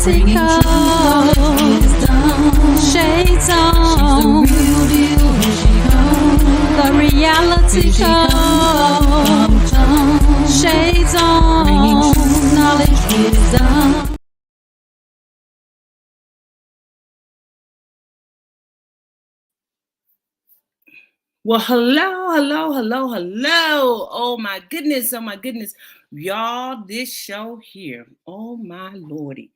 Shades on. The reality comes. Shades on. Knowledge wisdom. Well, hello. Oh my goodness. Y'all, this show here. Oh my lordy.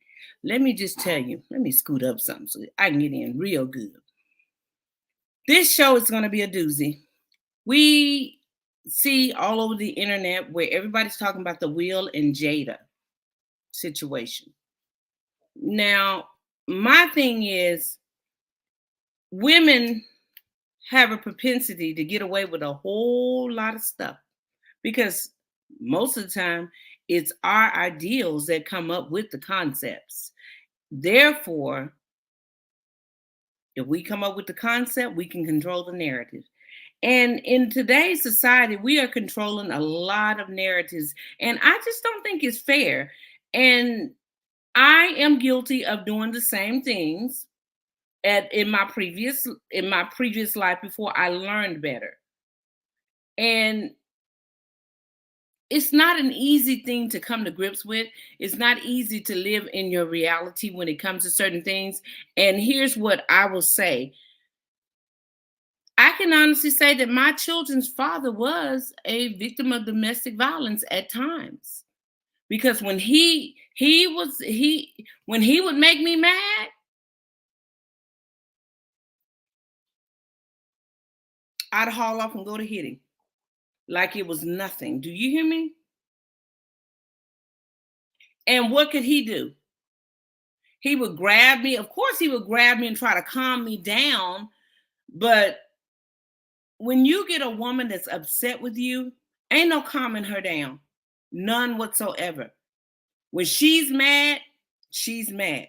Let me just tell you. Let me scoot up something so I can get in real good. This show is going to be a doozy. We see all over the internet where everybody's talking about the Will and Jada situation. Now, my thing is, women have a propensity to get away with a whole lot of stuff because most of the time it's our ideals that come up with the concepts. Therefore, if we come up with the concept, we can control the narrative. And in today's society, we are controlling a lot of narratives, and I just don't think it's fair. And I am guilty of doing the same things in my previous life before I learned better. And it's not an easy thing to come to grips with. It's not easy to live in your reality when it comes to certain things. And here's what I will say. I can honestly say that my children's father was a victim of domestic violence at times. Because when he would make me mad, I'd haul off and go to hit him like it was nothing. Do you hear me? And what could he do? He would grab me. Of course, he would grab me and try to calm me down. But when you get a woman that's upset with you, ain't no calming her down. None whatsoever. When she's mad, she's mad.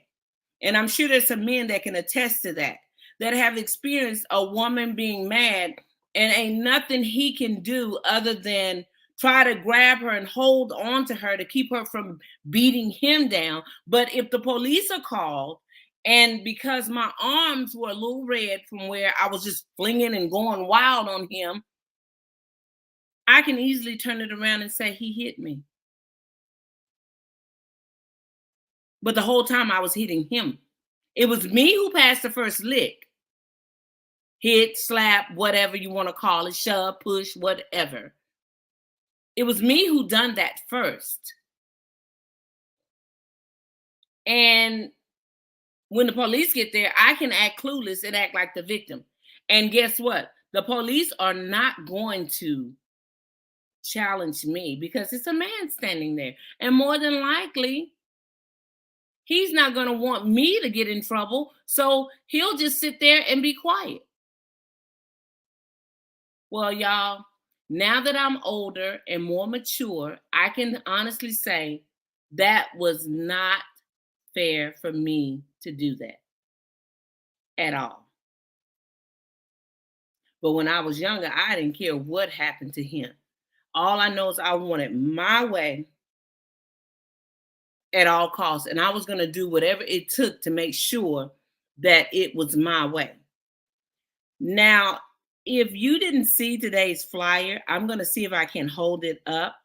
And I'm sure there's some men that can attest to that have experienced a woman being mad and ain't nothing he can do other than try to grab her and hold on to her to keep her from beating him down. But if the police are called, and because my arms were a little red from where I was just flinging and going wild on him, I can easily turn it around and say he hit me. But the whole time I was hitting him. It was me who passed the first lick. Hit, slap, whatever you want to call it, shove, push, whatever. It was me who done that first. And when the police get there, I can act clueless and act like the victim. And guess what? The police are not going to challenge me because it's a man standing there. And more than likely, he's not going to want me to get in trouble. So he'll just sit there and be quiet. Well, y'all, now that I'm older and more mature, I can honestly say that was not fair for me to do that at all. But when I was younger, I didn't care what happened to him. All I know is I wanted my way at all costs. And I was going to do whatever it took to make sure that it was my way. Now, if you didn't see today's flyer, I'm going to see if I can hold it up.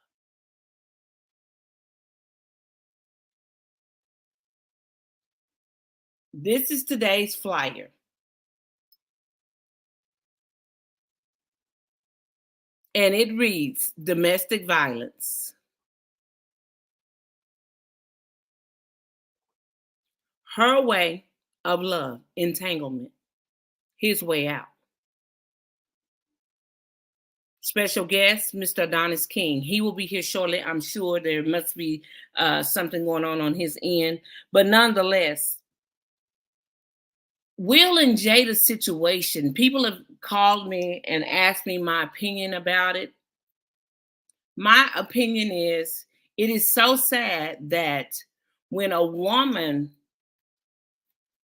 This is today's flyer. And it reads, domestic violence. Her way of love, entanglement. His way out. Special guest, Mr. Adonis King. He will be here shortly. I'm sure there must be something going on his end. But nonetheless, Will and Jada's situation, people have called me and asked me my opinion about it. My opinion is, it is so sad that when a woman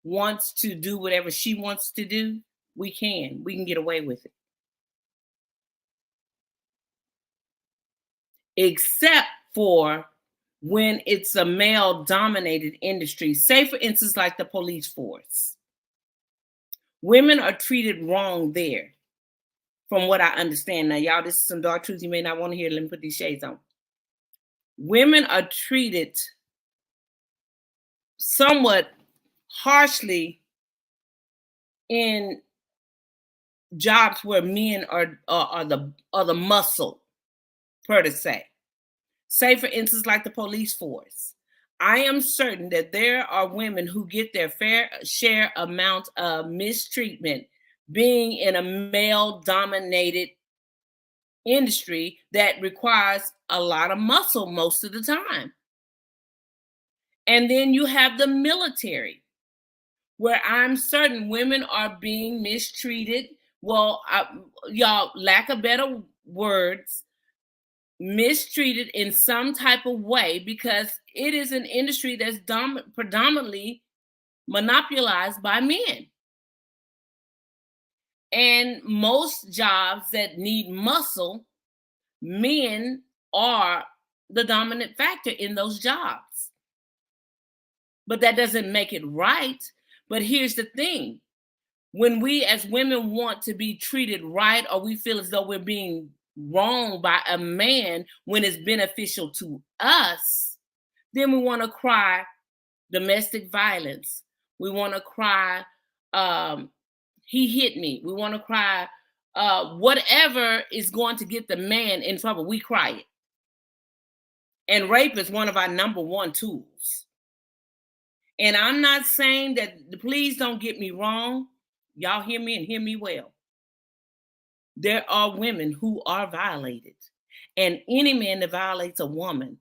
wants to do whatever she wants to do, we can get away with it. Except for when it's a male dominated industry. Say, for instance, like the police force. Women are treated wrong there, from what I understand. Now, y'all, this is some dark truth you may not want to hear. Let me put these shades on. Women are treated somewhat harshly in jobs where men are the muscle, per se. Say, for instance, like the police force. I am certain that there are women who get their fair share amount of mistreatment being in a male-dominated industry that requires a lot of muscle most of the time. And then you have the military, where I'm certain women are being mistreated. Well, y'all, lack of better words, mistreated in some type of way, because it is an industry that's predominantly monopolized by men. And most jobs that need muscle, men are the dominant factor in those jobs. But that doesn't make it right. But here's the thing. When we as women want to be treated right, or we feel as though we're being wronged by a man when it's beneficial to us, then we want to cry domestic violence. We want to cry, he hit me. We want to cry, whatever is going to get the man in trouble, we cry it. And rape is one of our number one tools. And I'm not saying that, please don't get me wrong. Y'all hear me and hear me well. There are women who are violated. And any man that violates a woman,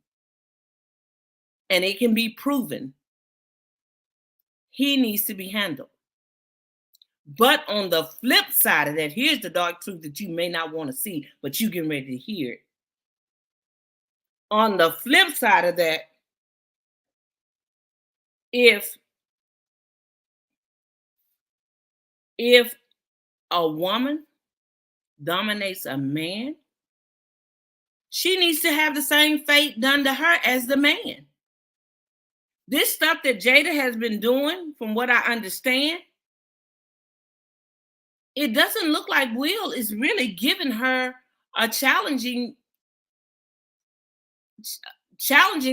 and it can be proven, he needs to be handled. But on the flip side of that, here's the dark truth that you may not want to see, but you getting ready to hear it. On the flip side of that, if a woman dominates a man, she needs to have the same fate done to her as the man. This stuff that Jada has been doing, from what I understand, it doesn't look like Will is really giving her a challenging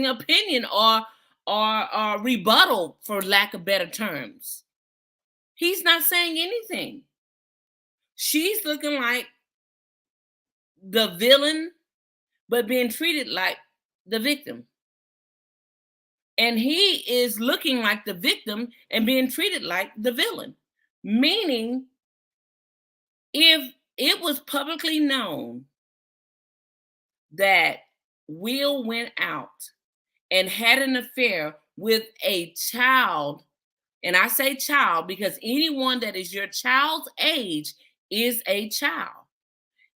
opinion or rebuttal, for lack of better terms. He's not saying anything. She's looking like the villain, but being treated like the victim. And he is looking like the victim and being treated like the villain. Meaning, if it was publicly known that Will went out and had an affair with a child, and I say child because anyone that is your child's age is a child.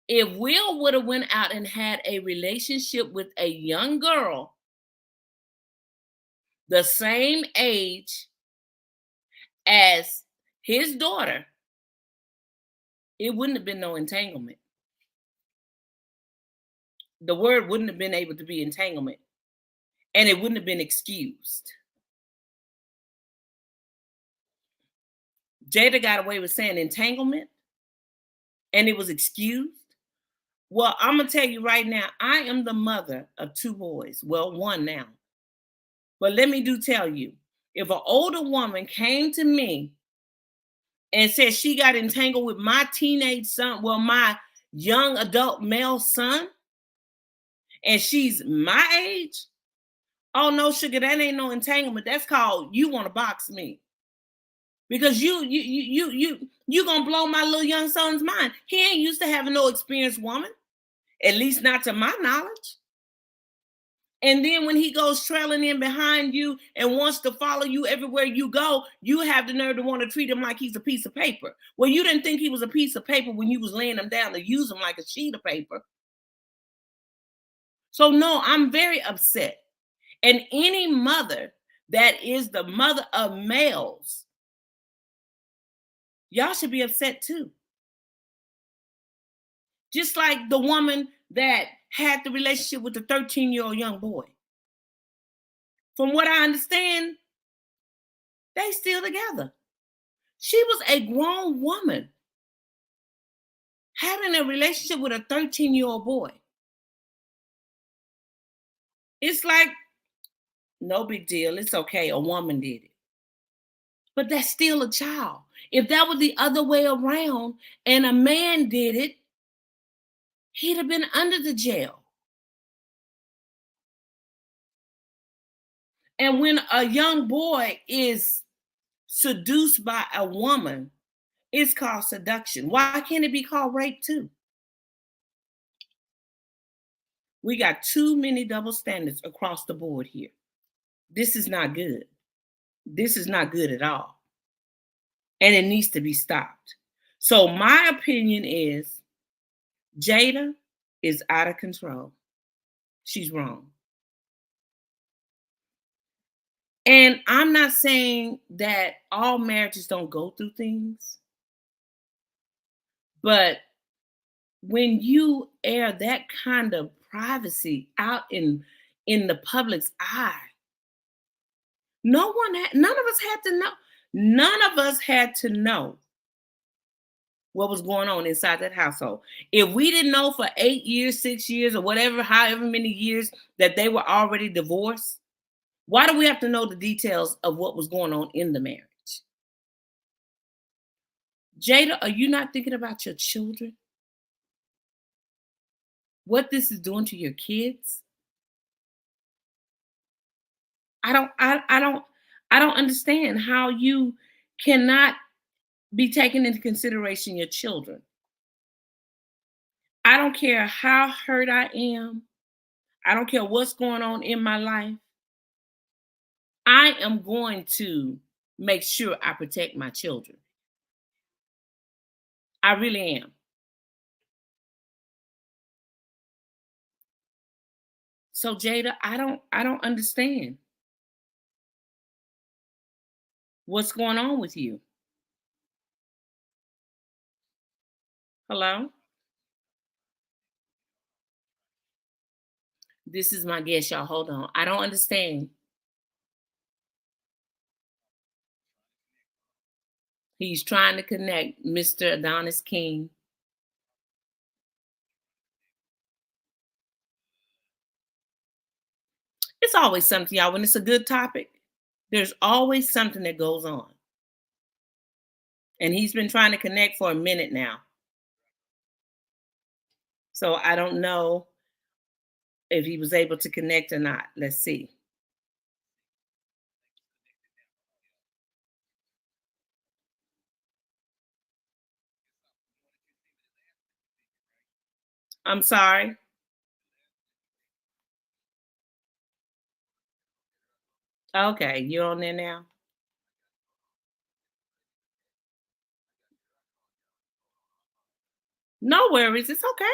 If Will would have went out and had a relationship with a young girl the same age as his daughter, it wouldn't have been no entanglement. The word wouldn't have been able to be entanglement, and it wouldn't have been excused. Jada got away with saying entanglement, and it was excused. Well, I'm going to tell you right now, I am the mother of two boys. Well, one now. But let me tell you, if an older woman came to me and said she got entangled with my teenage son, well, my young adult male son, and she's my age, oh no, sugar, that ain't no entanglement. That's called you want to box me. Because you gonna blow my little young son's mind. He ain't used to having no experienced woman, at least not to my knowledge. And then when he goes trailing in behind you and wants to follow you everywhere you go, you have the nerve to want to treat him like he's a piece of paper. Well, you didn't think he was a piece of paper when you was laying him down to use him like a sheet of paper. So no, I'm very upset. And any mother that is the mother of males, y'all should be upset too. Just like the woman that had the relationship with the 13-year-old young boy. From what I understand, they still together. She was a grown woman having a relationship with a 13-year-old boy. It's like, no big deal. It's okay. A woman did it. But that's still a child. If that was the other way around and a man did it, he'd have been under the jail. And when a young boy is seduced by a woman, it's called seduction. Why can't it be called rape too? We got too many double standards across the board here. This is not good. This is not good at all. And it needs to be stopped. So my opinion is Jada is out of control. She's wrong. And I'm not saying that all marriages don't go through things, but when you air that kind of privacy out in the public's eye, none of us had to know. None of us had to know what was going on inside that household. If we didn't know for 8 years, 6 years, or whatever, however many years that they were already divorced, why do we have to know the details of what was going on in the marriage? Jada, are you not thinking about your children? What this is doing to your kids? I don't understand how you cannot be taking into consideration your children. I don't care how hurt I am. I don't care what's going on in my life. I am going to make sure I protect my children. I really am. So Jada, I don't understand what's going on with you. Hello? This is my guest, y'all. Hold on. I don't understand. He's trying to connect Mr. Adonis King. It's always something, y'all. When it's a good topic, there's always something that goes on. And he's been trying to connect for a minute now. So I don't know if he was able to connect or not. Let's see. I'm sorry. Okay, you're on there now. No worries. It's okay.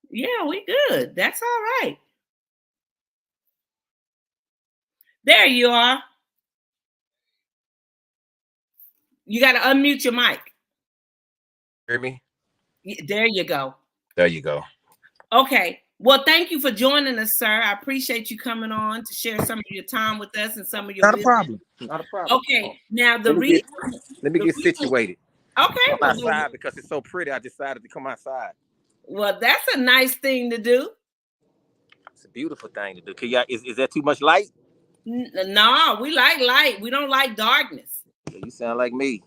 Yeah, we good. That's all right. There you are. You got to unmute your mic. Hear me? There you go. There you go. Okay. Well, thank you for joining us, sir. I appreciate you coming on to share some of your time with us and some of your Not a problem. Not a problem. Okay. Now the Let me reason. Let me get situated. Okay. Come Well, outside because it's so pretty. I decided to come outside. well, that's a nice thing to do. It's a beautiful thing to do. Can y'all, is that too much light? No, we like light. We don't like darkness. Yeah, you sound like me.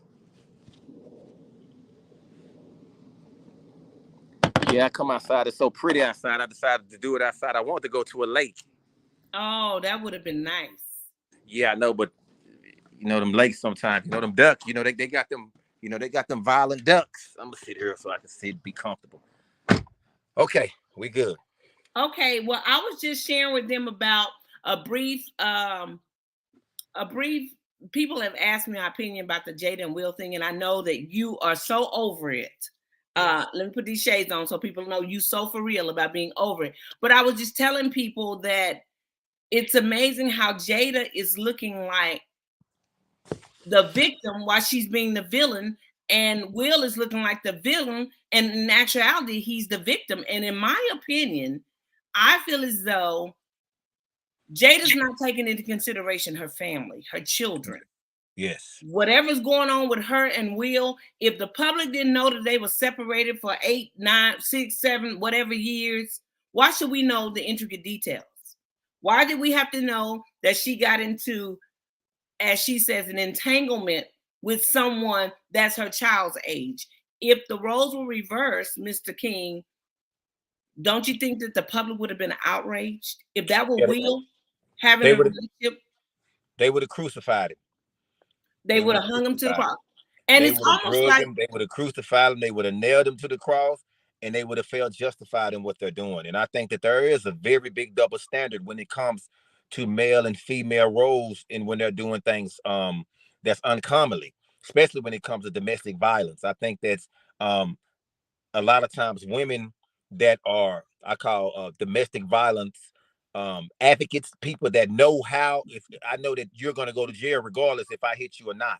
Yeah, I come outside. It's so pretty outside. I decided to do it outside. I want to go to a lake. Oh, that would have been nice. Yeah, I know, but you know them lakes sometimes. You know them ducks. You know they got them. You know they got them violent ducks. I'm gonna sit here so I can sit, be comfortable. Okay, we good. Okay, well, I was just sharing with them about a brief. People have asked me my opinion about the Jada and Will thing, and I know that you are so over it. Let me put these shades on so people know you so for real about being over it. But I was just telling people that it's amazing how Jada is looking like the victim while she's being the villain, and Will is looking like the villain, and in actuality, he's the victim. And in my opinion, I feel as though Jada's not taking into consideration her family, her children. Yes. Whatever's going on with her and Will, if the public didn't know that they were separated for 8, 9, 6, 7, whatever years, why should we know the intricate details? Why did we have to know that she got into, as she says, an entanglement with someone that's her child's age? If the roles were reversed, Mr. King, don't you think that the public would have been outraged if that were Will having a relationship? They would have crucified him. They would have hung him to the cross. And it's almost like they would have crucified him, they would have nailed him to the cross, and they would have felt justified in what they're doing. And I think that there is a very big double standard when it comes to male and female roles and when they're doing things that's uncommonly, especially when it comes to domestic violence. I think that's a lot of times women that are, I call domestic violence advocates, people that know how, if I know that you're going to go to jail regardless if I hit you or not.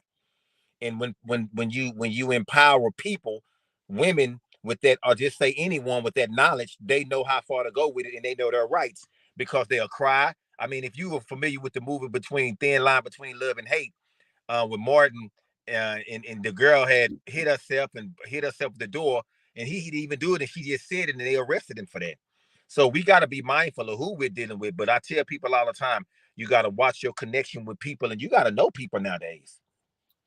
And when you empower people, women with that, or just say anyone with that knowledge, they know how far to go with it and they know their rights because they'll cry. I mean, if you were familiar with the movie between Thin Line Between Love and Hate, with Martin, and the girl had hit herself with the door, and he didn't even do it, and she just said it, and they arrested him for that. So we got to be mindful of who we're dealing with. But I tell people all the time, you got to watch your connection with people, and you got to know people nowadays.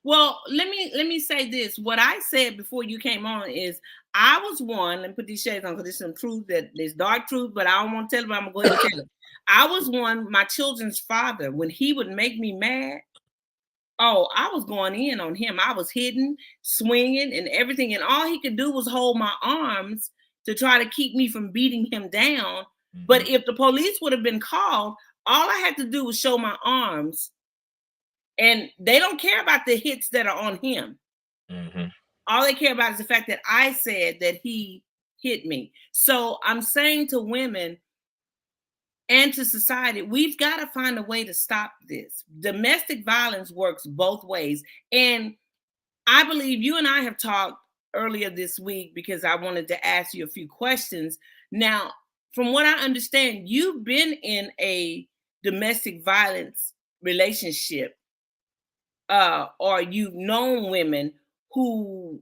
Well, let me say this. What I said before you came on is I was one, let me put these shades on because there's some truth, that there's dark truth, but I don't want to tell it, but I'm going to go ahead and tell it. I was one, my children's father, when he would make me mad, oh, I was going in on him. I was hitting, swinging, and everything. And all he could do was hold my arms to try to keep me from beating him down. Mm-hmm. But if the police would have been called, all I had to do was show my arms. And they don't care about the hits that are on him. Mm-hmm. All they care about is the fact that I said that he hit me. So I'm saying to women and to society, we've got to find a way to stop this. Domestic violence works both ways. And I believe you and I have talked earlier this week because I wanted to ask you a few questions. Now, from what I understand, you've been in a domestic violence relationship. Or you've known women who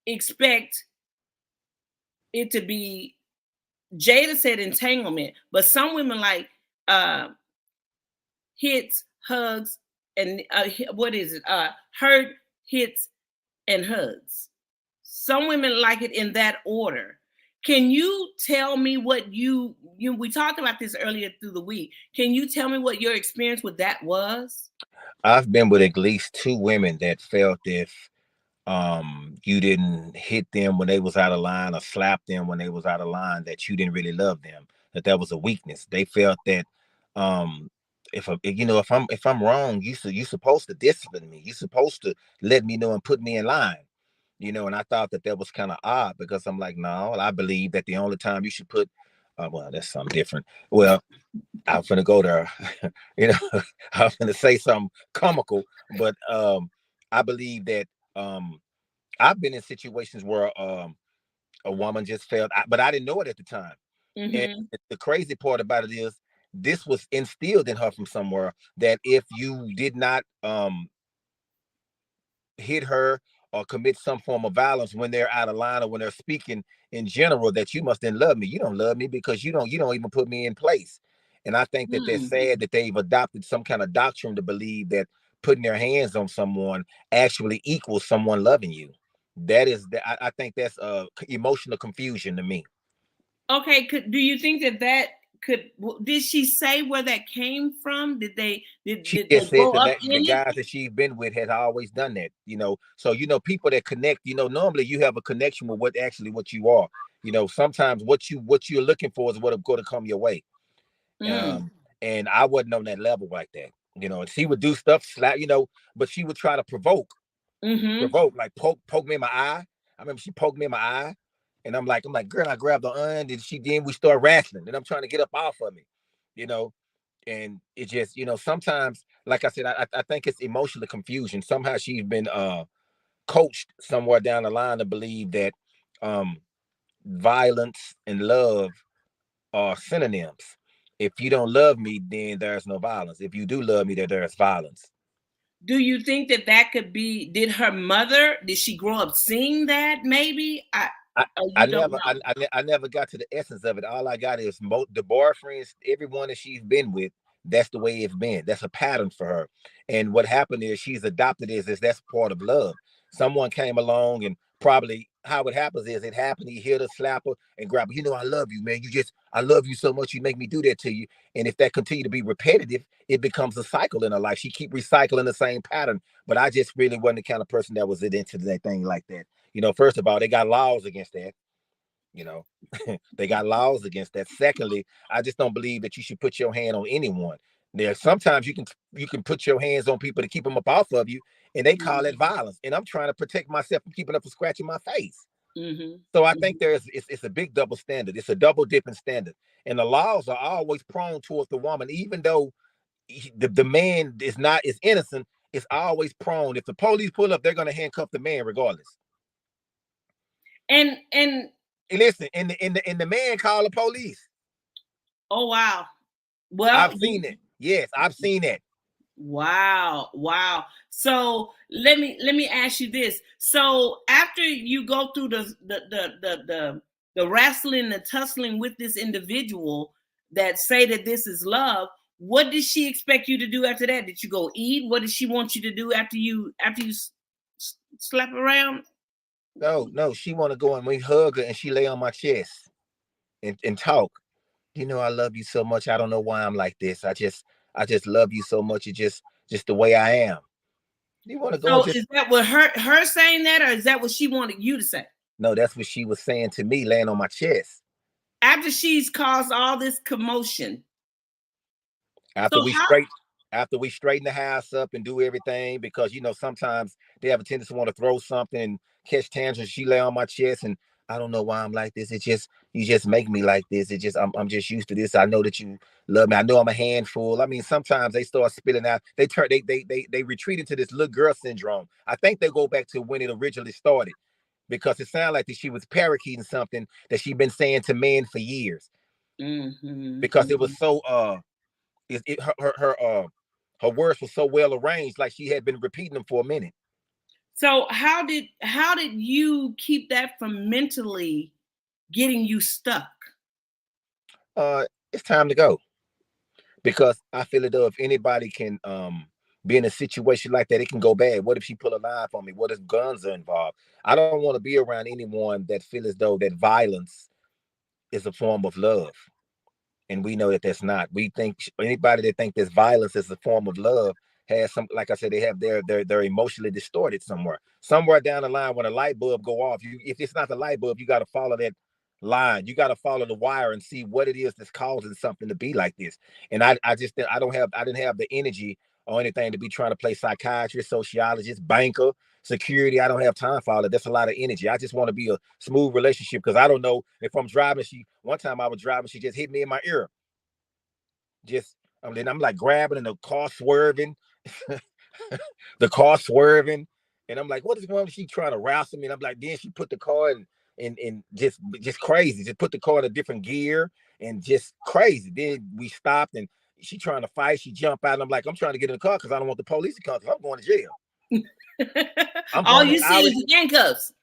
expect it to be, Jada said entanglement, but some women like hits, hugs, and what is it? Hurt, hits, and hugs. Some women like it in that order. Can you tell me what you we talked about this earlier through the week. Can you tell me what your experience with that was? I've been with at least 2 women that felt if you didn't hit them when they was out of line or slap them when they was out of line, that you didn't really love them, that was a weakness. They felt that if I'm wrong, you supposed to discipline me. You supposed to let me know and put me in line. And I thought that was kind of odd because I'm like, no, I believe that the only time you should put, well, that's something different. Well, I'm gonna go there, I'm gonna say something comical, but I believe that I've been in situations where a woman just felt, but I didn't know it at the time. Mm-hmm. And the crazy part about it is this was instilled in her from somewhere, that if you did not hit her or commit some form of violence when they're out of line or when they're speaking in general, that you must then love me. You don't love me because you don't even put me in place. And I think that they're sad that they've adopted some kind of doctrine to believe that putting their hands on someone actually equals someone loving you. I think that's emotional confusion to me. Okay, do you think that did she say where that came from? Did they grow up in the guys that she's been with had always done that, so people that connect, normally you have a connection with what you are. Sometimes what you're looking for is what's going to come your way. And I wasn't on that level like that. She would do stuff, slap, but she would try to provoke, like poke me in my eye. I remember she poked me in my eye. And I'm like, girl, I grabbed the and then we start wrestling. And I'm trying to get up off of me, and it just, sometimes, like I said, I think it's emotional confusion. Somehow she's been coached somewhere down the line to believe that violence and love are synonyms. If you don't love me, then there's no violence. If you do love me, then there's violence. Do you think that that could be? Did her mother? Did she grow up seeing that? Maybe I you don't never, know. I never got to the essence of it. All I got is the boyfriends, everyone that she's been with. That's the way it's been. That's a pattern for her. And what happened is she's adopted is that's part of love. Someone came along and probably how it happens is it happened. He hit her, slap her, and grab her. You know, I love you, man. I love you so much. You make me do that to you. And if that continue to be repetitive, it becomes a cycle in her life. She keep recycling the same pattern. But I just really wasn't the kind of person that was into that thing like that. You know, first of all, they got laws against that. You know, they got laws against that. Secondly, I just don't believe that you should put your hand on anyone. There, sometimes you can put your hands on people to keep them up off of you, and they call it violence. And I'm trying to protect myself from keeping up and scratching my face. So I think it's a big double standard. It's a double dipping standard, and the laws are always prone towards the woman, even though the man is innocent. It's always prone. If the police pull up, they're going to handcuff the man regardless. And listen, and the man called the police. Oh wow! Well, I've seen it. Yes, I've seen it. Wow. So let me ask you this. So after you go through the wrestling, the tussling with this individual that say that this is love, what did she expect you to do after that? Did you go eat? What did she want you to do after you slap around? No, she want to go and we hug her and she lay on my chest and talk. You know, I love you so much. I don't know why I'm like this. I just love you so much. It's just the way I am. You want to go? So is that what her saying that, or is that what she wanted you to say? No, that's what she was saying to me, laying on my chest. After she's caused all this commotion. After we straighten the house up and do everything, because you know sometimes they have a tendency to want to throw something and catch tantrums. She lay on my chest and I don't know why I'm like this. You just make me like this. I'm just used to this. I know that you love me. I know I'm a handful. I mean, sometimes they start spilling out. They retreat into this little girl syndrome. I think they go back to when it originally started, because it sounded like that she was parakeeting something that she'd been saying to men for years. Because it was so her words were so well arranged, like she had been repeating them for a minute. So how did you keep that from mentally getting you stuck? It's time to go, because I feel as though if anybody can be in a situation like that, it can go bad. What if she pull a knife on me? What if guns are involved? I don't want to be around anyone that feel as though that violence is a form of love. And we know that that's not. We think anybody that think this violence is a form of love has some, like I said, they have they're emotionally distorted somewhere down the line. When a light bulb go off, if it's not the light bulb, you got to follow that line. You got to follow the wire and see what it is that's causing something to be like this. And I didn't have the energy or anything to be trying to play psychiatrist, sociologist, banker, security. I don't have time for all that. That's a lot of energy. I just want to be a smooth relationship, because I don't know if I'm driving. One time I was driving, she just hit me in my ear. Then I'm like grabbing and the car swerving. The car swerving, and I'm like, what is wrong? She trying to wrestle me, and I'm like, then she put the car in just crazy, just put the car in a different gear and just crazy. Then we stopped and she trying to fight. She jumped out, and I'm like, I'm trying to get in the car because I don't want the police to come, because I'm going to jail. All you see is the handcuffs.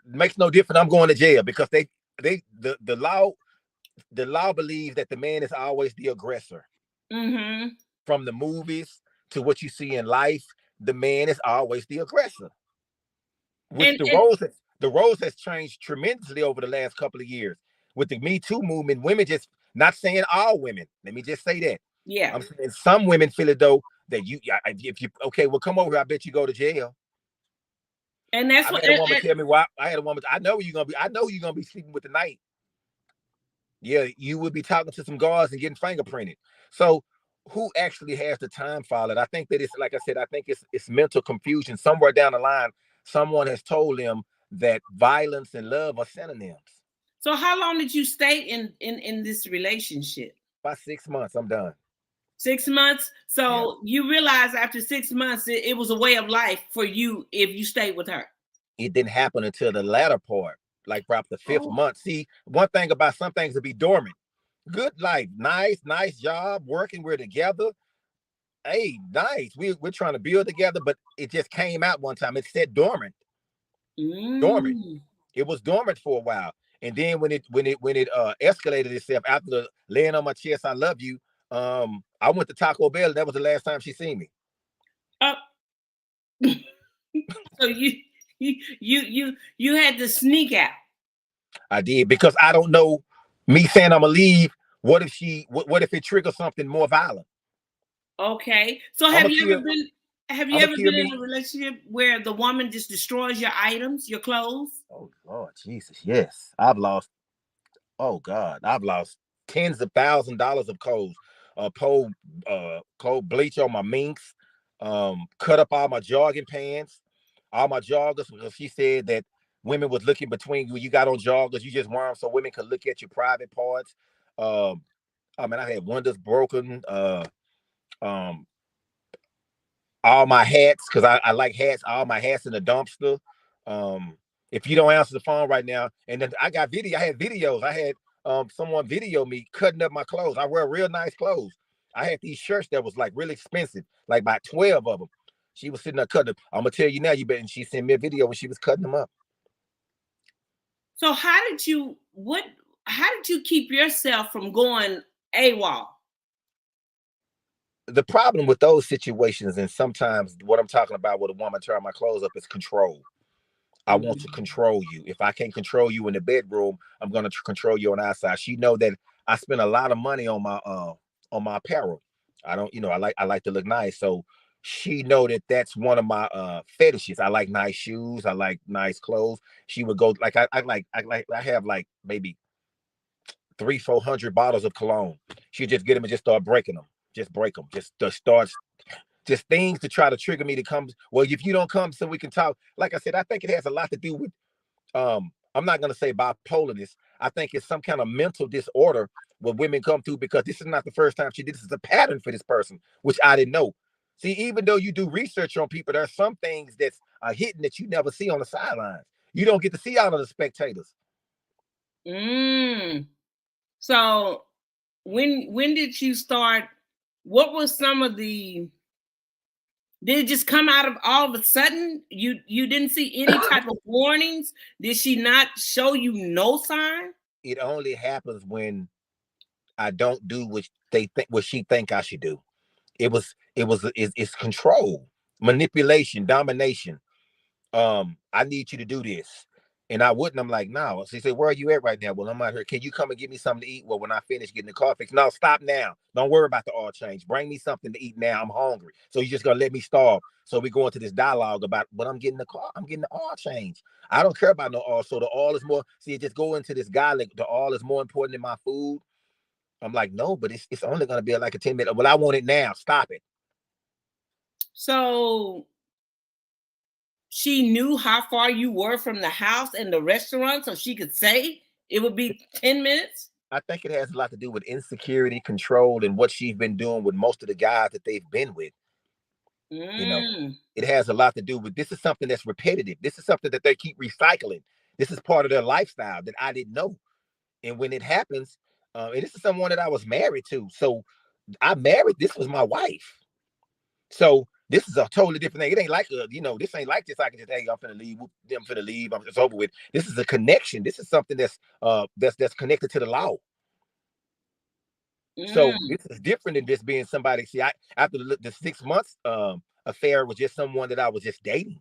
Makes no difference. I'm going to jail because the law believes that the man is always the aggressor. From the movies to what you see in life, the man is always the aggressor. Which the roles has changed tremendously over the last couple of years. With the Me Too movement, women, just not saying all women, let me just say that. Yeah. I'm saying some women feel as though that if you okay, well, come over here, I bet you go to jail. And that's what a woman tell me why. I had a woman, I know you're gonna be sleeping with the night. Yeah, you would be talking to some guards and getting fingerprinted. So who actually has the time for it? I think that it's, like I said, I think it's mental confusion. Somewhere down the line, someone has told them that violence and love are synonyms. So how long did you stay in this relationship? About 6 months, I'm done. 6 months? So yeah. You realize after 6 months, it was a way of life for you if you stayed with her. It didn't happen until the latter part, like about the 5th month. See, one thing about some things to be dormant. Good life, nice job, working. We're together. Hey, nice. We're trying to build together, but it just came out one time. It said dormant. Dormant. Mm. It was dormant for a while, and then when it escalated itself after the laying on my chest, I love you. I went to Taco Bell. That was the last time she seen me. Uh, so you had to sneak out. I did because I don't know. Me saying I'm gonna leave. What if what if it triggers something more violent? Okay. So I'm have gonna you kill. ever been have you I'm gonna ever kill been in me. a relationship where the woman just destroys your items, your clothes? Oh Lord Jesus, yes. I've lost. Oh God, I've lost tens of $1,000s of clothes. Cold bleach on my minks. Cut up all my jogging pants, all my joggers because she said that women was looking between you. You got on joggers, you just wear them so women could look at your private parts. Um, I mean, I had windows broken. Um, all my hats because I like hats. All my hats in the dumpster. Um, if you don't answer the phone right now, and then I got video. I had videos. I had someone video me cutting up my clothes. I wear real nice clothes. I had these shirts that was like really expensive, like about 12 of them. She was sitting there cutting them. I'm gonna tell you now, you bet. And she sent me a video when she was cutting them up. So how did you keep yourself from going AWOL? The problem with those situations, and sometimes what I'm talking about with a woman tearing my clothes up, is control. I want to Mm-hmm. control you. If I can't control you in the bedroom, I'm gonna control you on the outside. She know that I spend a lot of money on my apparel. I don't, I like to look nice. So she know that that's one of my fetishes. I like nice shoes. I like nice clothes. She would go like I have like maybe 300-400 bottles of cologne. She just get them and just start breaking them. Just break them. Just start just things to try to trigger me to come. Well, if you don't come, so we can talk. Like I said, I think it has a lot to do with I'm not gonna say bipolarness. I think it's some kind of mental disorder what women come through because this is not the first time she did. This is a pattern for this person, which I didn't know. See, even though you do research on people, there are some things that's hidden that you never see on the sidelines. You don't get to see out of the spectators. Mm. So when did you start? What was some of the? Did it just come out of all of a sudden? You didn't see any type of warnings? Did she not show you no sign? It only happens when I don't do what she think I should do. It's control, manipulation, domination. I need you to do this. And I wouldn't. I'm like, no. She said, where are you at right now? Well, I'm out here. Can you come and get me something to eat? Well, when I finish getting the car fixed, no, stop now. Don't worry about the oil change. Bring me something to eat now. I'm hungry. So you're just gonna let me starve. So we go into this dialogue about, but I'm getting the car, I'm getting the oil change. I don't care about no oil. So the oil is more. See, it just go into this guy like the oil is more important than my food. I'm like, no, but it's only gonna be like a 10 minute. Well, I want it now. Stop it. So she knew how far you were from the house and the restaurant, so she could say it would be 10 minutes. I think it has a lot to do with insecurity, control, and what she's been doing with most of the guys that they've been with. You know, Mm. it has a lot to do with this is something that's repetitive. This is something that they keep recycling. This is part of their lifestyle that I didn't know. And when it happens, and this is someone that I was married to. So I married, this was my wife. So this is a totally different thing. It ain't like, this ain't like this. I can just, hey, I'm finna leave. I'm finna leave. It's over with. This is a connection. This is something that's connected to the law. So Mm. this is different than just being somebody. See, after the 6 months affair was just someone that I was just dating.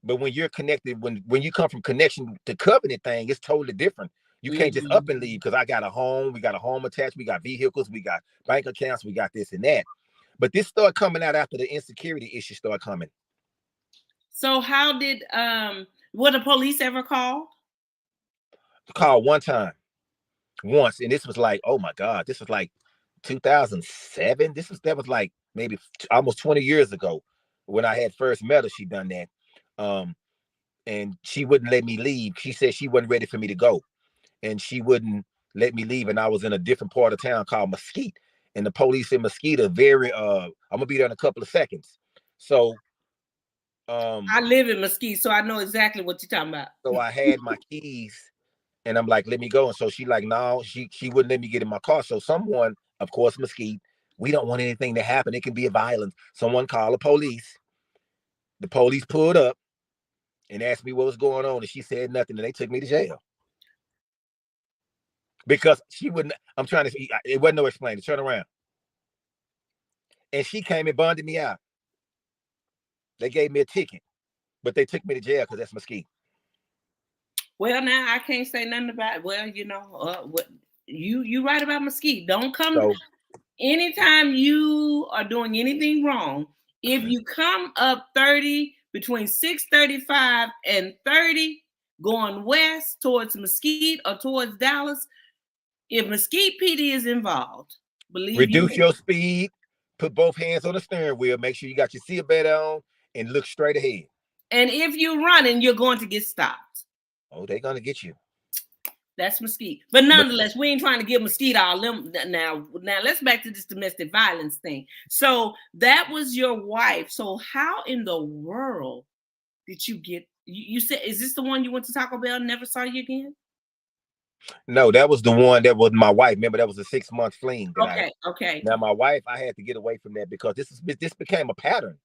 But when you're connected, when you come from connection to covenant thing, it's totally different. You can't just up and leave because I got a home, we got a home attached, we got vehicles, we got bank accounts, we got this and that. But this started coming out after the insecurity issue started coming. So how did were the police ever called? Called one time, once, and this was like, oh my God, this was like 2007. That was like maybe almost 20 years ago when I had first met her. She done that. And she wouldn't let me leave. She said she wasn't ready for me to go. And she wouldn't let me leave. And I was in a different part of town called Mesquite. And the police in Mesquite are very I'm gonna be there in a couple of seconds. So I live in Mesquite, so I know exactly what you're talking about. so I had my keys And I'm like, let me go. And so she like, no, she wouldn't let me get in my car. So someone, of course, Mesquite, we don't want anything to happen. It can be a violence. Someone called the police. The police pulled up and asked me what was going on. And she said nothing. And they took me to jail. Because she wouldn't, I'm trying to, it wasn't no explaining. Turn around. And she came and bonded me out. They gave me a ticket, but they took me to jail because that's Mesquite. Well, now I can't say nothing about it. Well, you know, what you right about Mesquite. Don't come So, anytime you are doing anything wrong. If you come up 30 between 635 and 30 going west towards Mesquite or towards Dallas, if Mesquite PD is involved, believe reduce me, your speed, put both hands on the steering wheel, make sure you got your seatbelt on, and look straight ahead. And if you're running, you're going to get stopped. Oh, they're gonna get you. That's Mesquite. But nonetheless, we ain't trying to give Mesquite all them now. Now let's back to this domestic violence thing. So that was your wife. So how in the world did you get? You said, is this the one you went to Taco Bell and never saw you again? No, that was the one that was my wife. Remember, that was a 6-month fling. Okay. Now my wife, I had to get away from that because this became a pattern.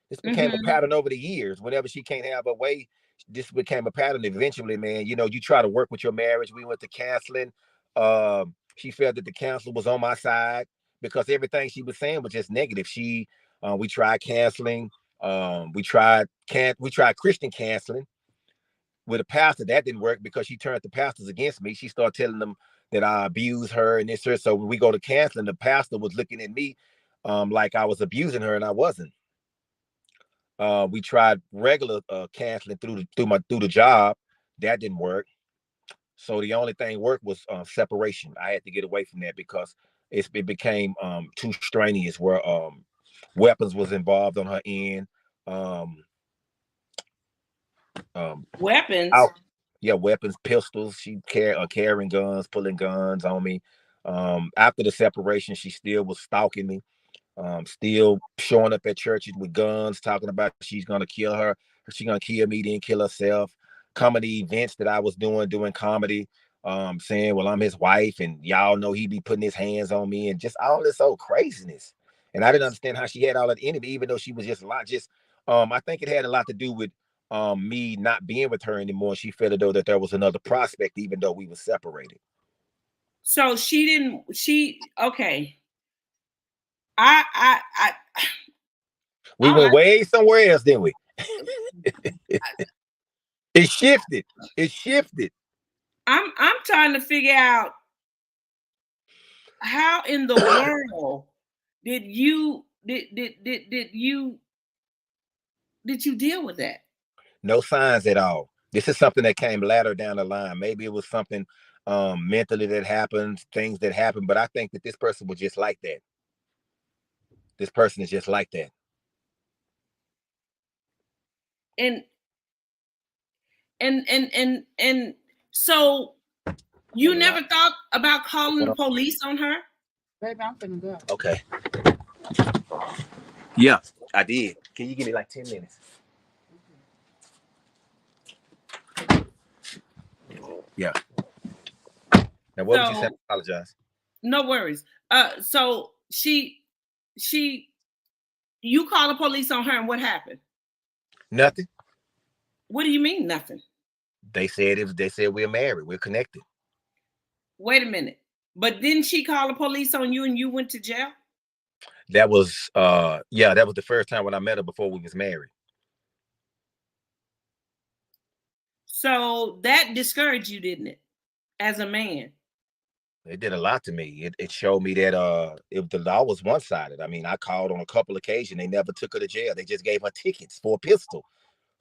This became a pattern over the years. Whenever she can't have her way, this became a pattern. Eventually, man, you know, you try to work with your marriage. We went to counseling. She felt that the counselor was on my side because everything she was saying was just negative. We tried counseling. We tried Christian counseling with a pastor. That didn't work because she turned the pastors against me. She started telling them that I abused her and this her. So when we go to counseling, the pastor was looking at me like I was abusing her, and I wasn't. We tried regular counseling through the job. That didn't work. So the only thing worked was separation. I had to get away from that because it became too strenuous, where weapons was involved on her end. Weapons. Weapons, pistols. She carrying guns, pulling guns on me. After the separation, she still was stalking me. Still showing up at churches with guns, talking about she's gonna kill her, she's gonna kill me, then kill herself. Comedy events that I was doing comedy, saying, well, I'm his wife, and y'all know he be putting his hands on me, and just all this old craziness. And I didn't understand how she had all that in me, even though she was just a lot. I think it had a lot to do with me not being with her anymore. She felt as though that there was another prospect, even though we were separated. So okay. We went way somewhere else, didn't we? It shifted. I'm trying to figure out how in the world did you deal with that? No signs at all. This is something that came later down the line. Maybe it was something mentally that happened, things that happened, but I think that this person was just like that. This person is just like that. And so you never thought about calling the police on her? Baby, I'm finna go. Okay. Yeah, I did. Can you give me like 10 minutes? Yeah. Now, what was you saying? I apologize. No worries. So you called the police on her, and what happened? Nothing. What do you mean nothing? They said we're married, we're connected. Wait a minute. But didn't she call the police on you and you went to jail? That was that was the first time when I met her before we was married. So that discouraged you, didn't it? As a man. It did a lot to me. It showed me that if the law was one-sided. I mean, I called on a couple occasions. They never took her to jail. They just gave her tickets for a pistol.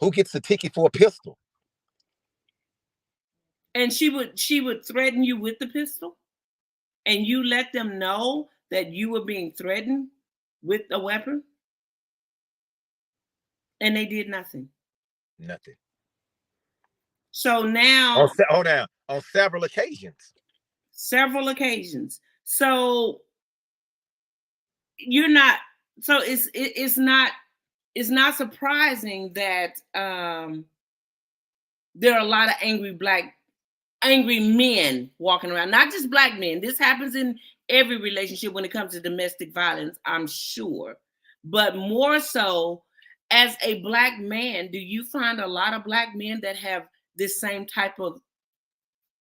Who gets a ticket for a pistol? And she would threaten you with the pistol? And you let them know that you were being threatened with a weapon? And they did nothing? Nothing. So now... On several occasions. Several occasions. So you're not... So it's not surprising that there are a lot of angry Black angry men walking around, not just black men. This happens in every relationship when it comes to domestic violence, I'm sure. But more so, as a black man, do you find a lot of black men that have this same type of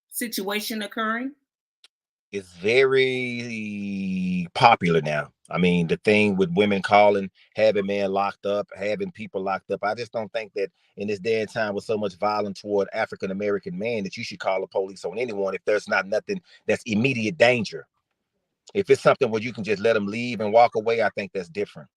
situation occurring? It's very popular now. I mean, the thing with women calling, having men locked up, having people locked up. I just don't think that in this day and time with so much violence toward African American men that you should call the police on anyone if there's not nothing that's immediate danger. If it's something where you can just let them leave and walk away, I think that's different.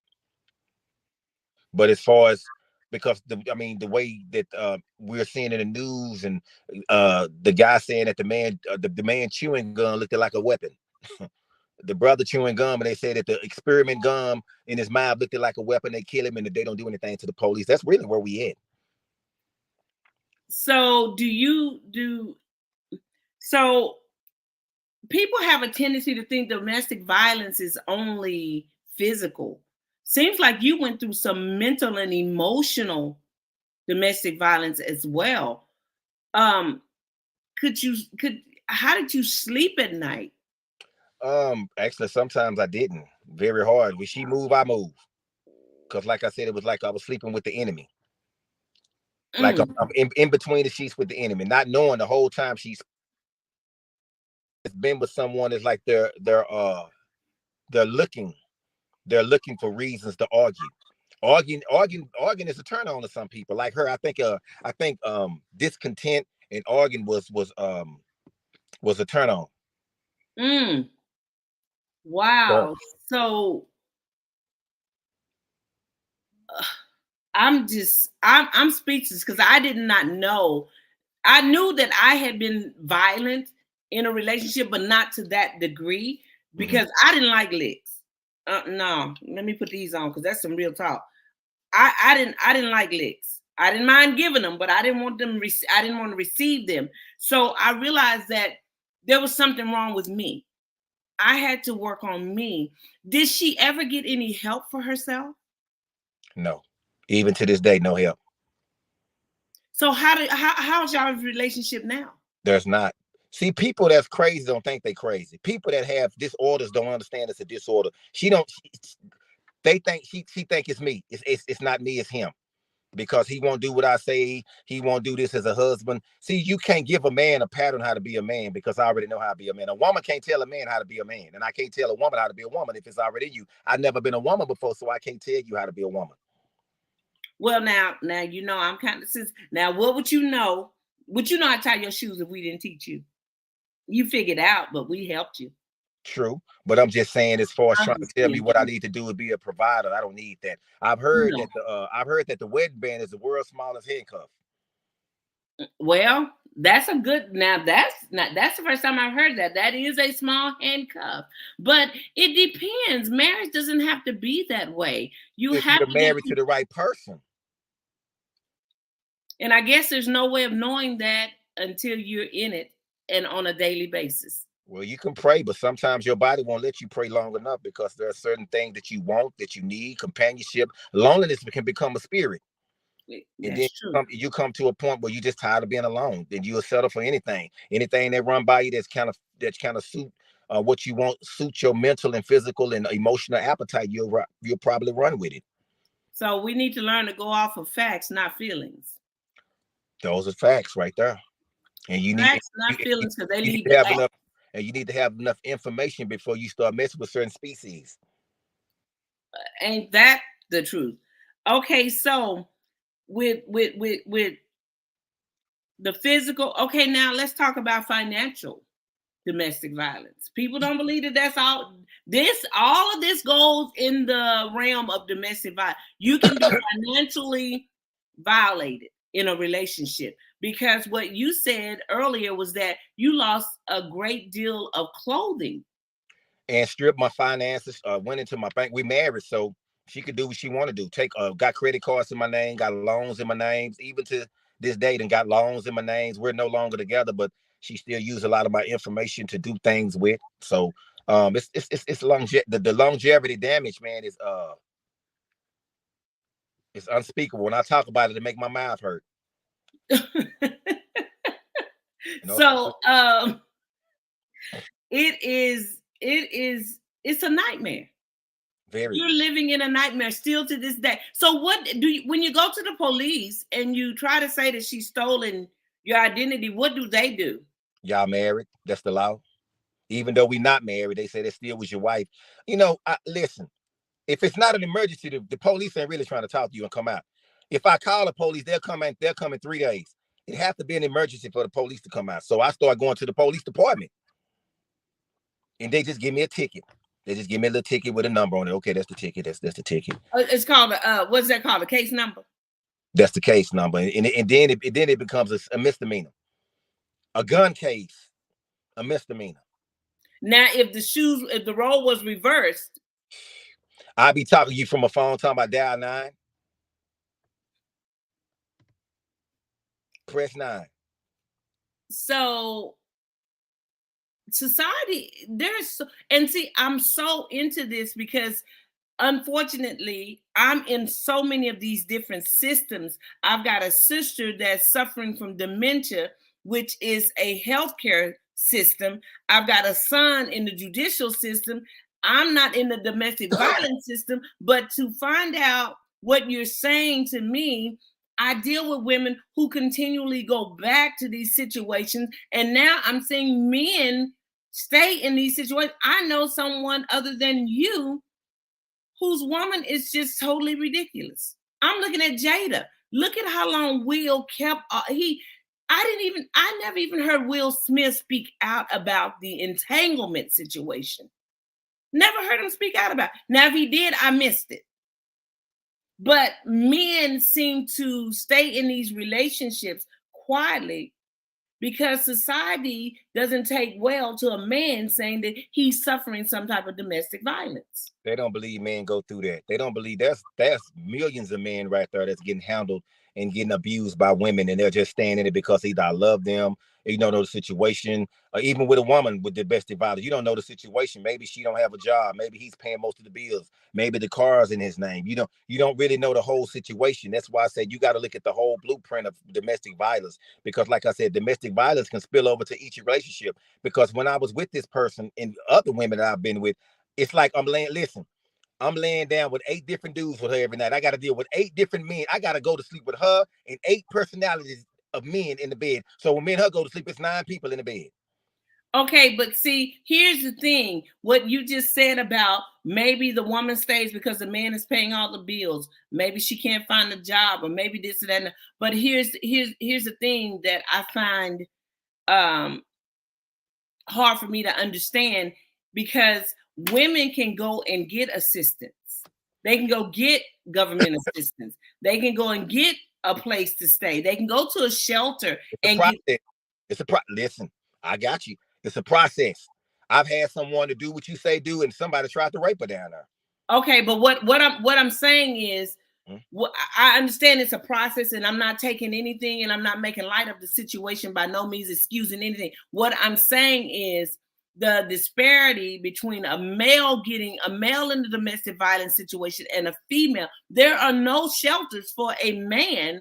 But as far as because the way that we're seeing in the news and the guy saying that the man chewing gum looked like a weapon. The brother chewing gum, and they said that the experiment gum in his mouth looked like a weapon. They kill him, and they don't do anything to the police. That's really where we at. So so people have a tendency to think domestic violence is only physical. Seems like you went through some mental and emotional domestic violence as well. How did you sleep at night? Actually, sometimes I didn't. Very hard. When she moved, I moved. Because like I said, it was like I was sleeping with the enemy. Like I'm in between the sheets with the enemy, not knowing the whole time she's been with someone. Is like they're looking for reasons to argue. Arguing is a turn on to some people. Like her, I think discontent and arguing was a turn on. Wow. So I'm speechless because I did not know. I knew that I had been violent in a relationship, but not to that degree because I didn't like licks. No, let me put these on because that's some real talk. I didn't like licks. I didn't mind giving them, but I didn't want them. I didn't want to receive them. So I realized that there was something wrong with me. I had to work on me. Did she ever get any help for herself? No, even to this day, no help. So how's y'all's relationship now? There's not. See, people that's crazy don't think they crazy. People that have disorders don't understand it's a disorder. They think she think it's me. It's not me, it's him. Because he won't do what I say. He won't do this as a husband. See, you can't give a man a pattern how to be a man because I already know how to be a man. A woman can't tell a man how to be a man, and I can't tell a woman how to be a woman if it's already in you. I've never been a woman before, so I can't tell you how to be a woman. Well, now you know I'm kind of now. What would you know? Would you know how to tie your shoes if we didn't teach you? You figured out, but we helped you. True, but I'm just saying, as far as trying to tell me what I need to do to be a provider, I don't need that. I've heard that the wedding band is the world's smallest handcuff. Well, that's a good. Now that's the first time I've heard that. That is a small handcuff, but it depends. Marriage doesn't have to be that way. If you're married to the right person. And I guess there's no way of knowing that until you're in it and on a daily basis. Well, you can pray, but sometimes your body won't let you pray long enough because there are certain things that you want, that you need, companionship. Loneliness can become a spirit. And then you come to a point where you're just tired of being alone. Then you'll settle for anything that run by you that's kind of suit what you want, suit your mental and physical and emotional appetite. You'll probably run with it. So we need to learn to go off of facts, not feelings. Those are facts right there. And you facts, not feelings, because they leave and you need to have enough information before you start messing with certain species. Ain't that the truth? Okay, so with the physical. Okay, now let's talk about financial domestic violence. People don't believe that that's all. All of this goes in the realm of domestic violence. You can be financially violated in a relationship because what you said earlier was that you lost a great deal of clothing and stripped my finances. Went into my bank. We married, so she could do what she want to do. Got credit cards in my name, got loans in my names, even to this day, and got loans in my names. We're no longer together, but she still used a lot of my information to do things with. So it's the longevity damage, man, is it's unspeakable. When I talk about it, it make my mouth hurt. So it's a nightmare. Very. You're living in a nightmare still to this day. So what do you, when you go to the police and you try to say that she's stolen your identity, what do they do? Y'all married? That's the law. Even though we not married, they say that still was your wife. You know, listen, if it's not an emergency, the police ain't really trying to talk to you and come out. If I call the police, they'll come in 3 days. It has to be an emergency for the police to come out. So I start going to the police department. And they just give me a ticket. They just give me a little ticket with a number on it. Okay, that's the ticket. That's the ticket. It's called what's that called? A case number? That's the case number. And then it becomes a misdemeanor. A gun case, a misdemeanor. Now, if the role was reversed, I'd be talking to you from a phone, talking about dial 9. Press 9. So society, and see, I'm so into this because unfortunately, I'm in so many of these different systems. I've got a sister that's suffering from dementia, which is a healthcare system. I've got a son in the judicial system. I'm not in the domestic violence system, but to find out what you're saying to me, I deal with women who continually go back to these situations. And now I'm seeing men stay in these situations. I know someone other than you whose woman is just totally ridiculous. I'm looking at Jada. Look at how long Will kept, I never even heard Will Smith speak out about the entanglement situation. Never heard him speak out about it. Now, if he did, I missed it. But men seem to stay in these relationships quietly because society doesn't take well to a man saying that he's suffering some type of domestic violence. They don't believe men go through that. They don't believe that's millions of men right there that's getting handled and getting abused by women, and they're just staying in it because either I love them, or you don't know the situation, or even with a woman with domestic violence, you don't know the situation. Maybe she don't have a job. Maybe he's paying most of the bills. Maybe the car's in his name. You don't really know the whole situation. That's why I said you got to look at the whole blueprint of domestic violence, because like I said, domestic violence can spill over to each relationship. Because when I was with this person and other women that I've been with, it's like I'm laying down with 8 different dudes with her every night. I got to deal with 8 different men. I got to go to sleep with her and 8 personalities of men in the bed. So when me and her go to sleep, it's 9 people in the bed. Okay, but see, here's the thing. What you just said about maybe the woman stays because the man is paying all the bills. Maybe she can't find a job, or maybe this or that. But here's the thing that I find hard for me to understand, because women can go and get assistance. They can go get government assistance. They can go and get a place to stay. They can go to a shelter Listen, I got you. It's a process. I've had someone to do what you say do, and somebody tried to rape her down there. Okay, but what I'm saying is, I understand it's a process, and I'm not taking anything, and I'm not making light of the situation, by no means excusing anything. What I'm saying is the disparity between a male in the domestic violence situation and a female. There are no shelters for a man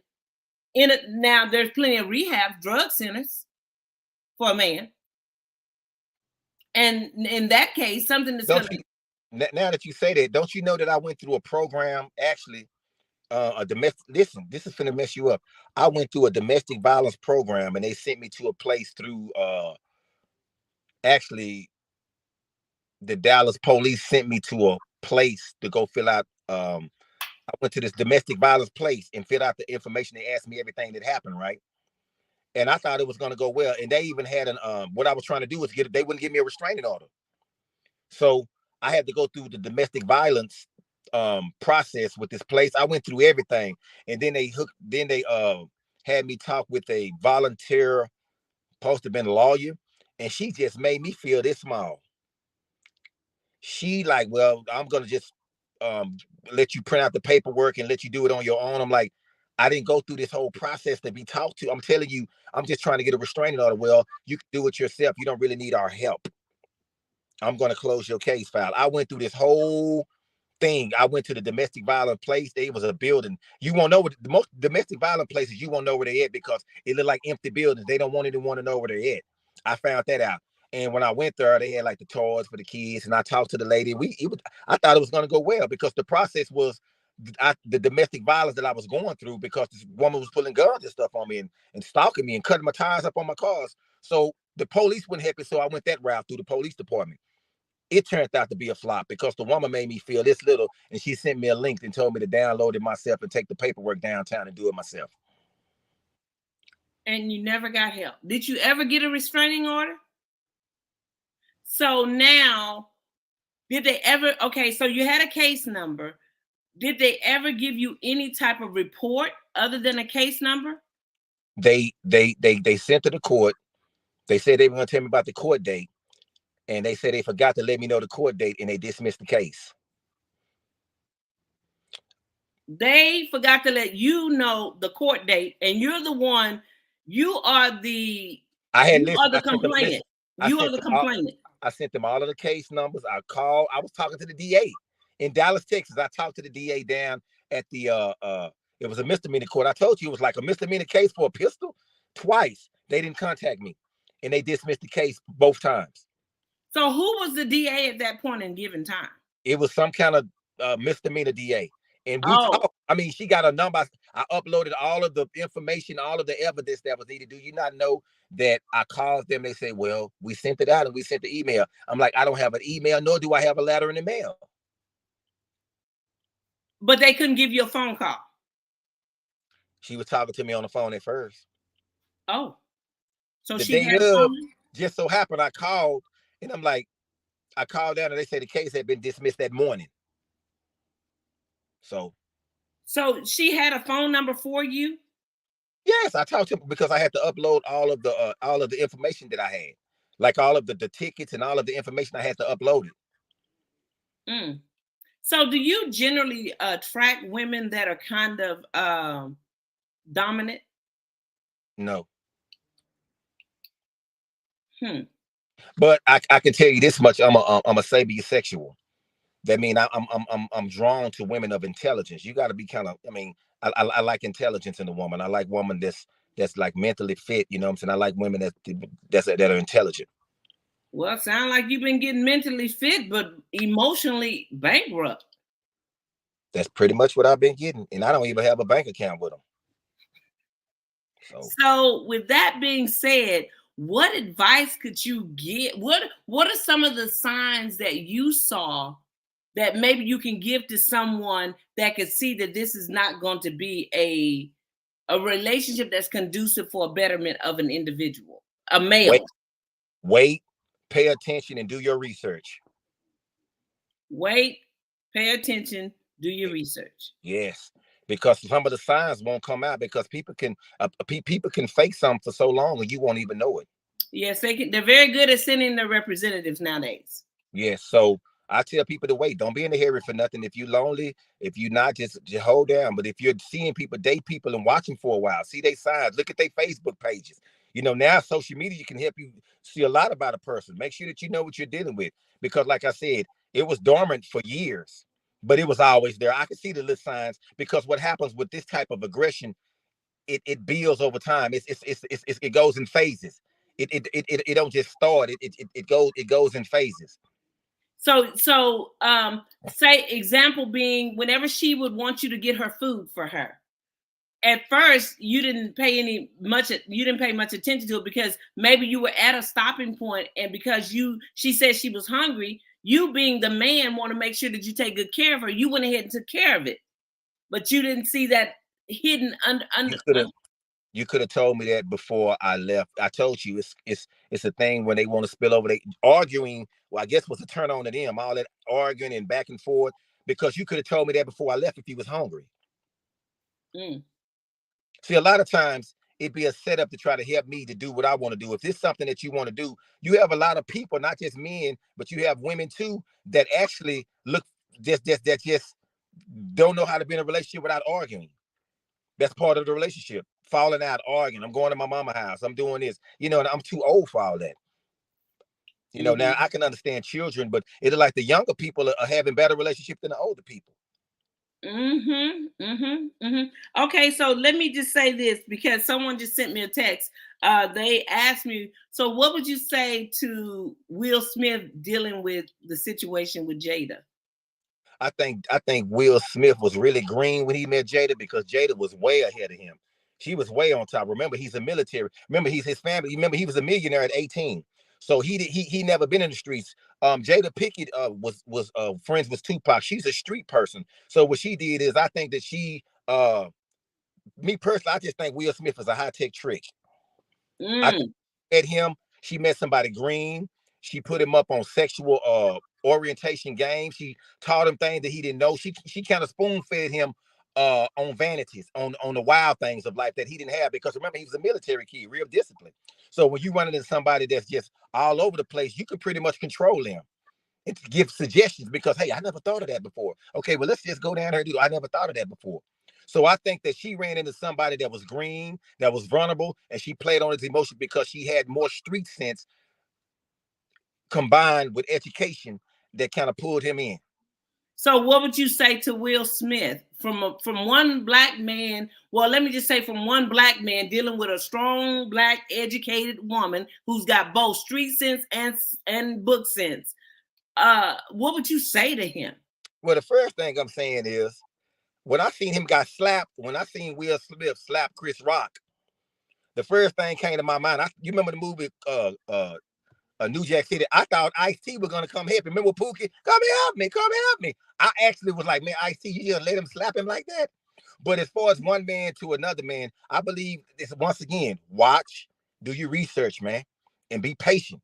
in it. Now, there's plenty of rehab drug centers for a man. And in that case, something that's now that you say that, don't you know that I went through a program, actually, a domestic, listen, this is finna mess you up. I went through a domestic violence program, and they sent me to a place through actually the Dallas police sent me to a place to go fill out. I went to this domestic violence place and filled out the information. They asked me everything that happened, right? And I thought it was going to go well. And they even had what I was trying to do was they wouldn't give me a restraining order. So I had to go through the domestic violence process with this place. I went through everything. And then they had me talk with a volunteer, supposed to have been a lawyer. And she just made me feel this small. She like, well, I'm going to just let you print out the paperwork and let you do it on your own. I'm like, I didn't go through this whole process to be talked to. I'm telling you, I'm just trying to get a restraining order. Well, you can do it yourself. You don't really need our help. I'm going to close your case file. I went through this whole thing. I went to the domestic violence place. There was a building. You won't know what the most domestic violence places. You won't know where they're at because it looked like empty buildings. They don't want anyone to know where they're at. I found that out. And when I went there, they had like the toys for the kids. And I talked to the lady. I thought it was going to go well because the process was the domestic violence that I was going through because this woman was pulling guns and stuff on me and stalking me and cutting my tires up on my cars. So the police wouldn't help me. So I went that route through the police department. It turned out to be a flop because the woman made me feel this little, and she sent me a link and told me to download it myself and take the paperwork downtown and do it myself. And you never got help. Did you ever get a restraining order? So now, did they ever, okay, so you had a case number. Did they ever give you any type of report other than a case number? They sent to the court. They said they were going to tell me about the court date. And they said they forgot to let me know the court date and they dismissed the case. They forgot to let you know the court date, and you're the one, you are the complainant. You are the complainant. I sent them all of the case numbers. I was talking to the DA in Dallas, Texas. I talked to the DA down at the it was a misdemeanor court. I told you it was like a misdemeanor case for a pistol. Twice they didn't contact me and they dismissed the case both times. So who was the DA at that point in given time? It was some kind of misdemeanor DA. And we talked. I mean, she got a number. I uploaded all of the information, all of the evidence that was needed. Do you not know that I called them? They say, well, we sent it out and we sent the email. I'm like, I don't have an email, nor do I have a letter in the mail. But they couldn't give you a phone call. She was talking to me on the phone at first. Oh. So the she had a phone? Just so happened I called. And I'm like, I called down and they say the case had been dismissed that morning. So she had a phone number for you? Yes, I talked to him because I had to upload all of the information that I had, like all of the tickets and all of the information I had to upload it. So do you generally attract women that are kind of dominant? No. But I can tell you this much: I'm a sapiosexual. That means I'm drawn to women of intelligence. You got to be kind of. I mean, I like intelligence in a woman. I like women that's like mentally fit. You know what I'm saying? I like women that are intelligent. Well, it sounds like you've been getting mentally fit, but emotionally bankrupt. That's pretty much what I've been getting, and I don't even have a bank account with them. So with that being said, what advice could you give? What are some of the signs that you saw that maybe you can give to someone that could see that this is not going to be a relationship that's conducive for a betterment of an individual, a male? Wait, pay attention, and do your research. Wait, pay attention, do your research. Yes, because some of the signs won't come out because people can fake something for so long and you won't even know it. Yes, they're very good at sending their representatives nowadays. Yes, so I tell people to wait. Don't be in a hurry for nothing. If you're lonely, if you're not, just hold down. But if you're seeing people, date people and watching for a while, see their signs, look at their Facebook pages. You know, now social media can help you see a lot about a person. Make sure that you know what you're dealing with. Because like I said, it was dormant for years, but it was always there. I could see the little signs because what happens with this type of aggression, it builds over time. It goes in phases. It don't just start. It goes in phases. So say example being whenever she would want you to get her food for her. At first, you didn't pay much attention to it because maybe you were at a stopping point, and because she said she was hungry, you being the man want to make sure that you take good care of her. You went ahead and took care of it, but you didn't see that hidden under. You could have told me that before I left. I told you it's a thing when they want to spill over. They arguing. Well, I guess was a turn on to them. All that arguing and back and forth because you could have told me that before I left if you was hungry. See, a lot of times it'd be a setup to try to help me to do what I want to do. If it's something that you want to do, you have a lot of people, not just men, but you have women too that actually look just don't know how to be in a relationship without arguing. That's part of the relationship. Falling out, arguing. I'm going to my mama's house. I'm doing this. You know, and I'm too old for all that. You know, now I can understand children, but it's like the younger people are having better relationship than the older people. Okay, so let me just say this because someone just sent me a text. They asked me, so what would you say to Will Smith dealing with the situation with Jada? I think Will Smith was really green when he met Jada because Jada was way ahead of him. She was way on top. Remember, he's a military. Remember, he's his family. Remember, he was a millionaire at 18. So he never been in the streets. Jada Pickett was friends with Tupac. She's a street person. So what she did is, I think that she me personally, I just think Will Smith is a high-tech trick. I met him. She met somebody green. She put him up on sexual orientation games. She taught him things that he didn't know. She kind of spoon-fed him on vanities, on the wild things of life that he didn't have. Because remember, he was a military kid, real disciplined. So when you run into somebody that's just all over the place, you can pretty much control them and give suggestions because, hey, I never thought of that before. Okay, well, let's just go down here and do. I never thought of that before. So I think that she ran into somebody that was green, that was vulnerable, and she played on his emotions because she had more street sense combined with education that kind of pulled him in. So what would you say to Will Smith from one black man? Well, let me just say from one black man dealing with a strong black educated woman who's got both street sense and book sense. What would you say to him? Well, the first thing I'm saying is, when I seen him got slapped, when I seen Will Smith slap Chris Rock, the first thing came to my mind. You remember the movie New Jack City? I thought Ice-T was gonna come help. Remember Pookie? Come help me. I actually was like, man, Ice-T, you just let him slap him like that? But as far as one man to another man, I believe this once again, watch, do your research, man, and be patient.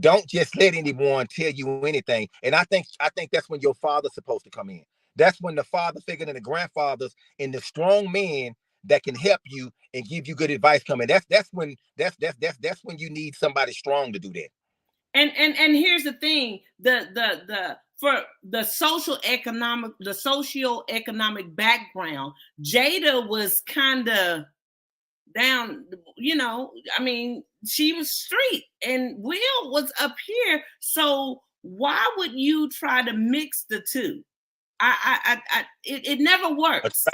Don't just let anyone tell you anything. And I think that's when your father's supposed to come in. That's when the father figure and the grandfathers and the strong men that can help you and give you good advice come in. That's when you need somebody strong to do that. And here's the thing: for the socioeconomic background, Jada was kind of down. You know, I mean, she was street, and Will was up here. So why would you try to mix the two? It never works.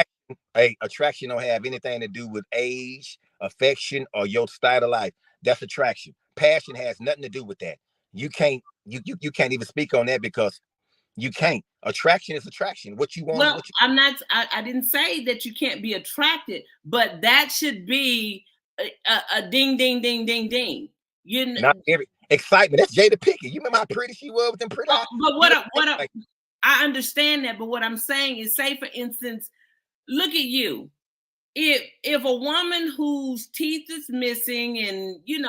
Attraction don't have anything to do with age, affection, or your style of life. That's attraction. Passion has nothing to do with that. You can't even speak on that because you can't. Attraction is attraction. What you want. Well, I didn't say that you can't be attracted, but that should be a ding, ding, ding, ding, ding. You know, not every excitement. That's Jada Pickett. You remember how pretty she was with them pretty eyes? But I understand that, but what I'm saying is, say for instance, look at you. If a woman whose teeth is missing and you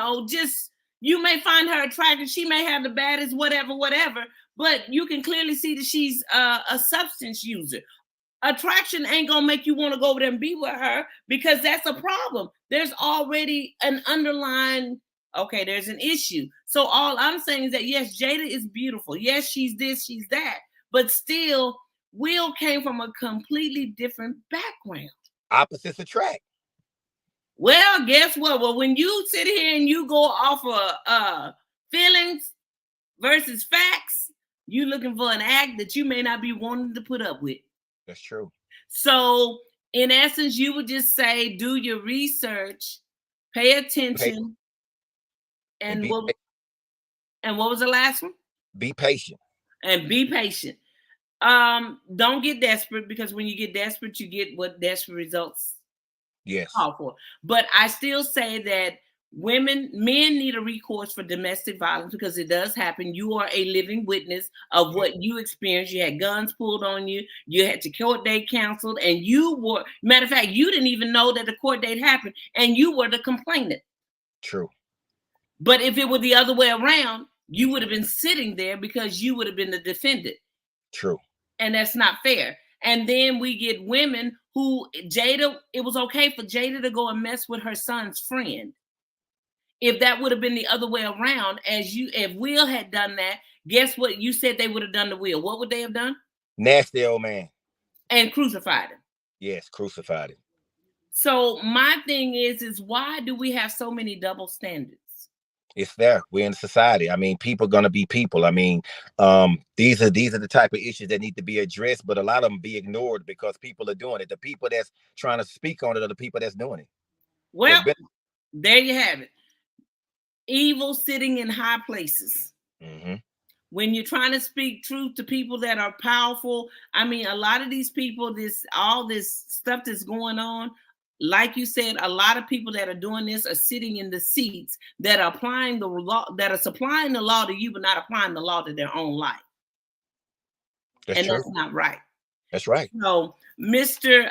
may find her attractive, she may have the baddest whatever, but you can clearly see that she's a substance user. Attraction ain't gonna make you want to go over there and be with her because that's a problem. There's already an underlying, okay, there's an issue. So all I'm saying is that yes, Jada is beautiful. Yes, she's this, she's that. But still, Will came from a completely different background. Opposites attract. Well, guess what? Well, when you sit here and you go off of feelings versus facts, you're looking for an act that you may not be wanting to put up with. That's true. So, in essence, you would just say, do your research, pay attention, and what was the last one? Be patient. And be patient. Don't get desperate because when you get desperate, you get what desperate results call for. But I still say that men need a recourse for domestic violence because it does happen. You are a living witness of what you experienced. You had guns pulled on you. You had your court date canceled, and matter of fact, you didn't even know that the court date happened, and you were the complainant. True. But if it were the other way around, you would have been sitting there because you would have been the defendant. True. And that's not fair. And then we get women who it was okay for Jada to go and mess with her son's friend. If that would have been the other way around, if Will had done that, guess what? You said they would have done to Will. What would they have done? Nasty old man. And crucified him. Yes, crucified him. So my thing is why do we have so many double standards? It's there. We're in society. I mean, people gonna be people. I mean, these are the type of issues that need to be addressed, but a lot of them be ignored because people are doing it. The people that's trying to speak on it are the people that's doing it. Well, there you have it. Evil sitting in high places. Mm-hmm. When you're trying to speak truth to people that are powerful, I mean, a lot of these people, all this stuff that's going on, like you said, a lot of people that are doing this are sitting in the seats that are applying the law, that are supplying the law to you, but not applying the law to their own life. That's not right. That's right. So, Mr.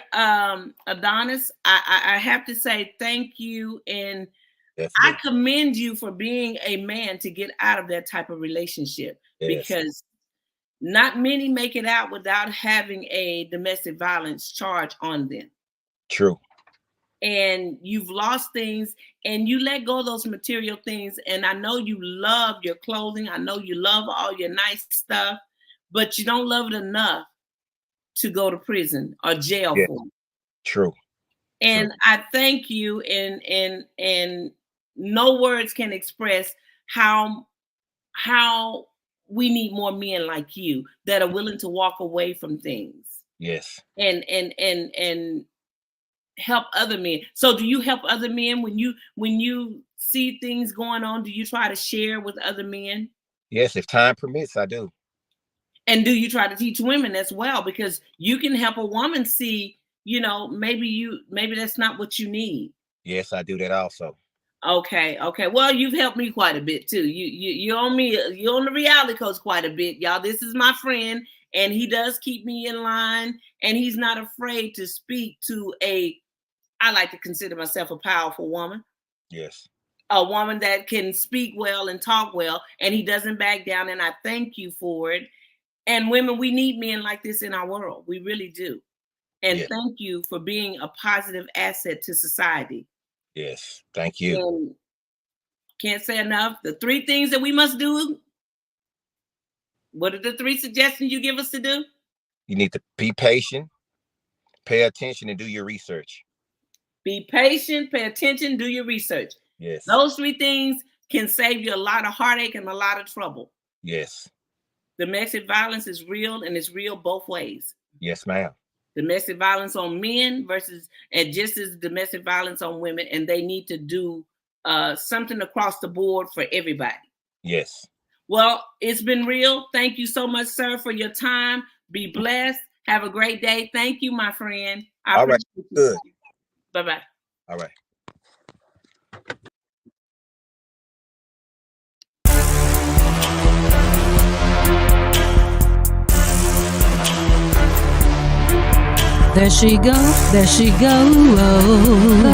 Adonis, I have to say thank you, and definitely. I commend you for being a man to get out of that type of relationship, because not many make it out without having a domestic violence charge on them. True. And you've lost things, and you let go of those material things. And I know you love your clothing. I know you love all your nice stuff, but you don't love it enough to go to prison or jail for it. True. And I thank you, and no words can express how we need more men like you that are willing to walk away from things. Yes. And help other men. So do you help other men when you see things going on? Do you try to share with other men? Yes, if time permits, I do. And do you try to teach women as well? Because you can help a woman see, maybe that's not what you need. Yes, I do that also. Okay. Well, you've helped me quite a bit too. You're on the reality coach quite a bit, y'all. This is my friend, and he does keep me in line, and he's not afraid to speak to I like to consider myself a powerful woman. Yes. A woman that can speak well and talk well, and he doesn't back down, and I thank you for it. And women, we need men like this in our world. We really do. And thank you for being a positive asset to society. Yes, thank you. And can't say enough. The 3 things that we must do. What are the 3 suggestions you give us to do? You need to be patient, pay attention, and do your research. Be patient, pay attention, do your research. Yes. Those 3 things can save you a lot of heartache and a lot of trouble. Yes. Domestic violence is real, and it's real both ways. Yes, ma'am. Domestic violence on men and just as domestic violence on women, and they need to do something across the board for everybody. Yes. Well, it's been real. Thank you so much, sir, for your time. Be blessed. Have a great day. Thank you, my friend. All right. Good. Bye-bye. All right. There she go, the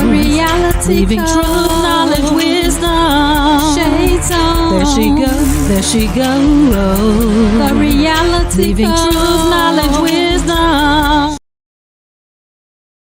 reality leaving truth, knowledge, wisdom, shades on. There she go, the reality leaving truth,